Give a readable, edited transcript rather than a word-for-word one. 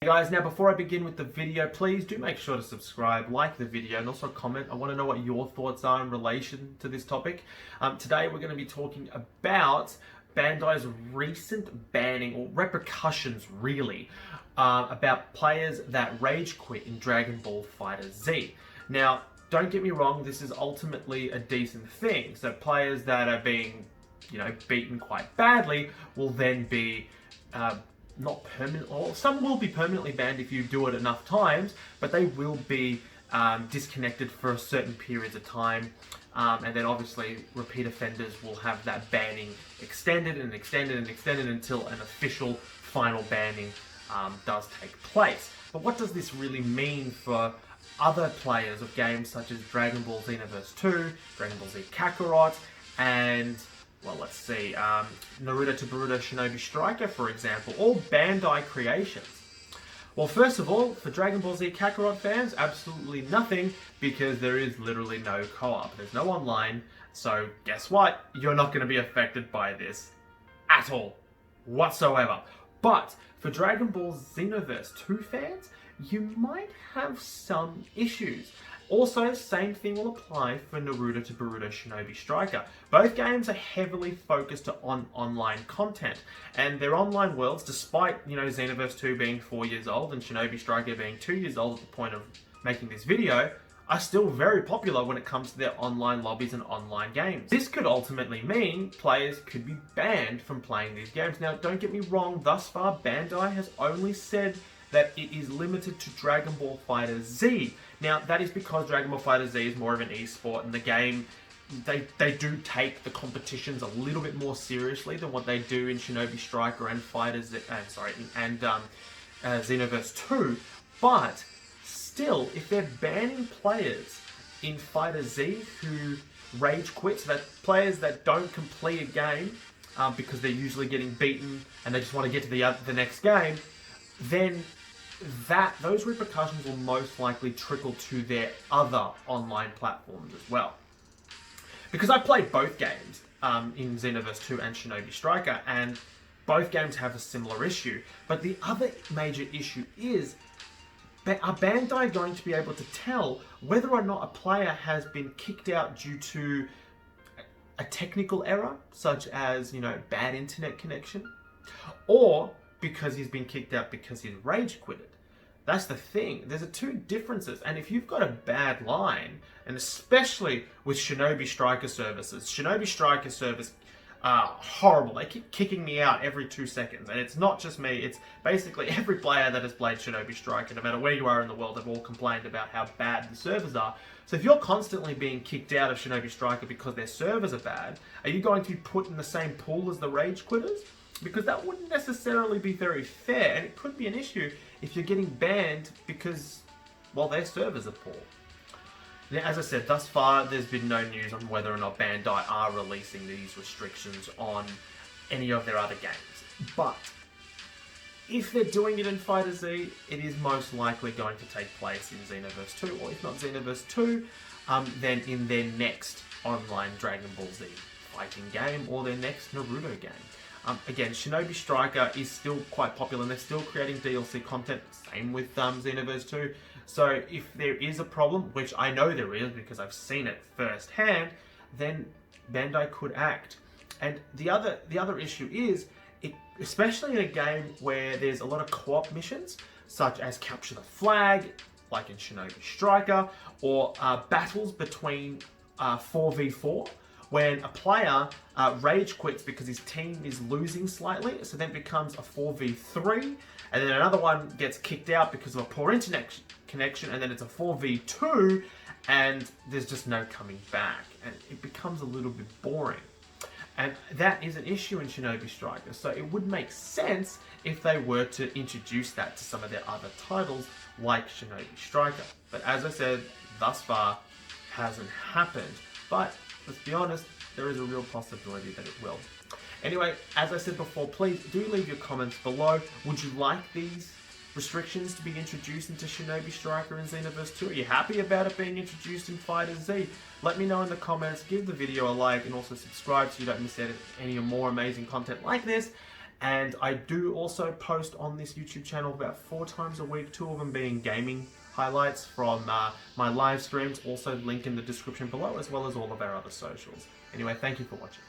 Hey guys, now before I begin with the video, please do make sure to subscribe, like the video, and also comment. I want to know what your thoughts are in relation to this topic. Today we're going to be talking about Bandai's recent banning, or repercussions really, about players that rage quit in Dragon Ball FighterZ. Now, don't get me wrong, this is ultimately a decent thing. So players that are being, beaten quite badly will then be not permanent, or some will be permanently banned if you do it enough times, but they will be disconnected for certain periods of time, and then obviously repeat offenders will have that banning extended and extended and extended until an official final banning does take place. But what does this really mean for other players of games such as Dragon Ball Xenoverse 2, Dragon Ball Z Kakarot, and well, let's see, Naruto to Boruto Shinobi Striker, for example, all Bandai creations? Well, first of all, for Dragon Ball Z Kakarot fans, absolutely nothing, because there is literally no co-op. There's no online, so guess what? You're not going to be affected by this at all, whatsoever. But for Dragon Ball Xenoverse 2 fans, you might have some issues. Also, same thing will apply for Naruto to Boruto Shinobi Striker. Both games are heavily focused on online content, and their online worlds, despite Xenoverse 2 being 4 years old and Shinobi Striker being 2 years old at the point of making this video, are still very popular when it comes to their online lobbies and online games. This could ultimately mean players could be banned from playing these games. Now, don't get me wrong, thus far Bandai has only said that it is limited to Dragon Ball FighterZ. Now, that is because Dragon Ball FighterZ is more of an esport, and the game, they do take the competitions a little bit more seriously than what they do in Shinobi Striker and Xenoverse 2. But still, if they're banning players in FighterZ who rage quit, so that players that don't complete a game because they're usually getting beaten and they just want to get to the next game, then those repercussions will most likely trickle to their other online platforms as well. Because I played both games in Xenoverse 2 and Shinobi Striker, and both games have a similar issue. But the other major issue is, are Bandai going to be able to tell whether or not a player has been kicked out due to a technical error, such as, bad internet connection, or because he's been kicked out because he's rage quitted? That's the thing. There's two differences. And if you've got a bad line, and especially with Shinobi Striker services, Shinobi Striker service are horrible. They keep kicking me out every 2 seconds. And it's not just me. It's basically every player that has played Shinobi Striker, no matter where you are in the world, have all complained about how bad the servers are. So if you're constantly being kicked out of Shinobi Striker because their servers are bad, are you going to be put in the same pool as the rage quitters? Because that wouldn't necessarily be very fair, and it could be an issue if you're getting banned because, well, their servers are poor. Now, as I said, thus far, there's been no news on whether or not Bandai are releasing these restrictions on any of their other games. But if they're doing it in FighterZ, it is most likely going to take place in Xenoverse 2, or if not Xenoverse 2, then in their next online Dragon Ball Z fighting game, or their next Naruto game. Again, Shinobi Striker is still quite popular, and they're still creating DLC content, same with Xenoverse 2. So if there is a problem, which I know there is because I've seen it firsthand, then Bandai could act. And the other issue is, especially in a game where there's a lot of co-op missions, such as capture the flag, like in Shinobi Striker, or battles between 4v4, when a player rage quits because his team is losing slightly, so then it becomes a 4v3, and then another one gets kicked out because of a poor internet connection, and then it's a 4v2, and there's just no coming back, and it becomes a little bit boring. And that is an issue in Shinobi Striker, so it would make sense if they were to introduce that to some of their other titles, like Shinobi Striker. But as I said, thus far, hasn't happened. But let's be honest, there is a real possibility that it will. Anyway, as I said before, please do leave your comments below. Would you like these restrictions to be introduced into Shinobi Striker and Xenoverse 2? Are you happy about it being introduced in FighterZ? Let me know in the comments, give the video a like, and also subscribe so you don't miss out on any more amazing content like this. And I do also post on this YouTube channel about 4 times a week, 2 of them being gaming highlights from my live streams, also link in the description below, as well as all of our other socials. Anyway, thank you for watching.